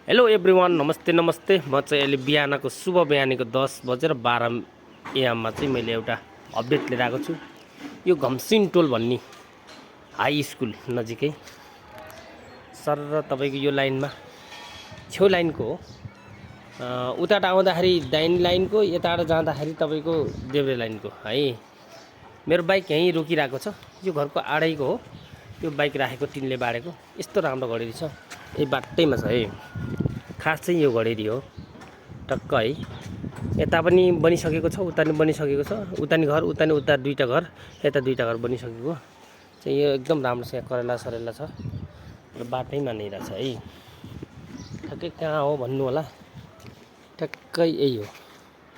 Hello everyone, नमस्ते नमस्ते। म चाहिँ अहिले बिहानको शुभ बिहानीको 10:12 AM मा चाहिँ मैले एउटा अपडेट लिएर आएको छु। यो घमसिङ टोल भन्ने हाई स्कुल नजिकै सर र तपाईँको यो लाइनमा छेउ लाइनको हो। उताबाट आउँदाखेरि दाहिने लाइनको, यताबाट जाँदाखेरि तपाईँको देब्रे लाइनको है। मेरो बाइक यहीँ रोकिरहेको छ। यो घरको आडैको हो। यो बाइक राखेको टिनले बाडेको। यस्तो राम्रो घडेरी छ। यही बाटैमा छ है। खास चाहिँ यो घडेरी हो टक्क है। यता पनि बनिसकेको छ, उता पनि बनिसकेको छ। उता नि घर, उता नि उता दुईटा घर, यता दुईटा घर बनिसकेको चाहिँ यो एकदम राम्रो छ। यहाँ करेला सरेला छ र बाटैमा नै रहेछ है। ठ्याक्कै कहाँ हो भन्नु होला, ठ्याक्कै यही हो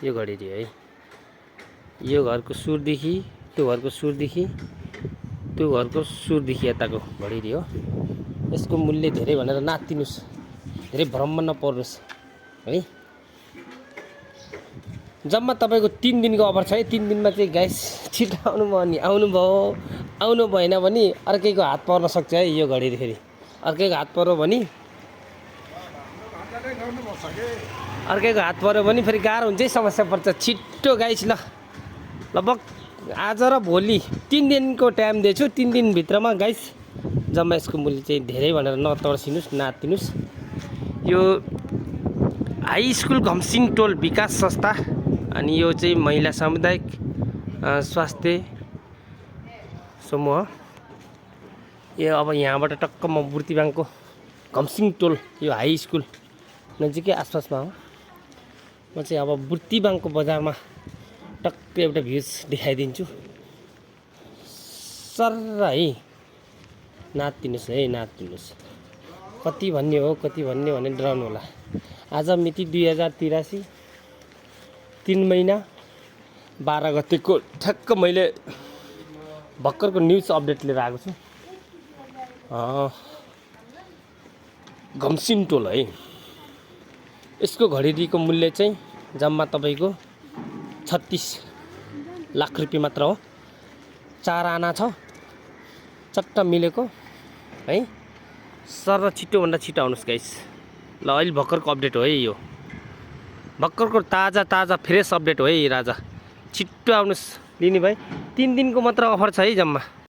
यो घडेरी है। यो घरको सुरदेखि त्यो घरको सुरदेखि त्यो घरको सुरदेखि यताको घडेरी हो। यसको मूल्य धेरै भनेर नातिनुस्, धेरै भ्रममा नपर्नुहोस् है। जम्मा तपाईँको 3 दिनको अफर छ है। 3 दिनमा चाहिँ गाइस छिटो आउनुभयो भने आउनुभयो, आउनु भएन भने अर्कैको हात पर्न सक्छ है। यो घडेरी फेरि अर्कैको हात पर्यो भने फेरि गाह्रो हुन्छ है, समस्या पर्छ। छिट्टो गाइस ल, लगभग आज र भोलि 3 दिनको टाइम दिएछु। 3 दिनभित्रमा गाइस जम्मा यसको मूल्य चाहिँ धेरै भनेर नतर्सिनुहोस्, नातिनुहोस्। यो हाई स्कुल घमसिङ टोल विकास संस्था अनि यो चाहिँ महिला सामुदायिक स्वास्थ्य समूह। यो अब यहाँबाट टक्क म बुर्तिबाङको घमसिङ टोल यो हाई स्कुल नजिकै आसपासमा हो। म चाहिँ अब बुर्तिबाङको बजारमा टक्क एउटा भ्युज देखाइदिन्छु सर है। नातिनुहोस् है, नातिनुहोस्। कति भन्ने हो, कति भन्ने भने डराउनु होला। आज मिति 2083 3 महिना 12 गतेको ठ्याक्क मैले भर्खरको न्युज अपडेट लिएर आएको छु। घमसिङ टोल है। यसको घडेरीको मूल्य चाहिँ जम्मा तपाईँको 36 लाख रुपियाँ मात्र हो। 4 आना छ, चट्ट मिलेको है। सर र छिटोभन्दा छिटो आउनुहोस् गाइस ल। अहिले भर्खरको अपडेट हो है यो, भर्खरको ताजा फ्रेस अपडेट हो है राजा। छिट्टो आउनुहोस् लिने भाइ। 3 दिनको मात्र अफर छ है जम्मा।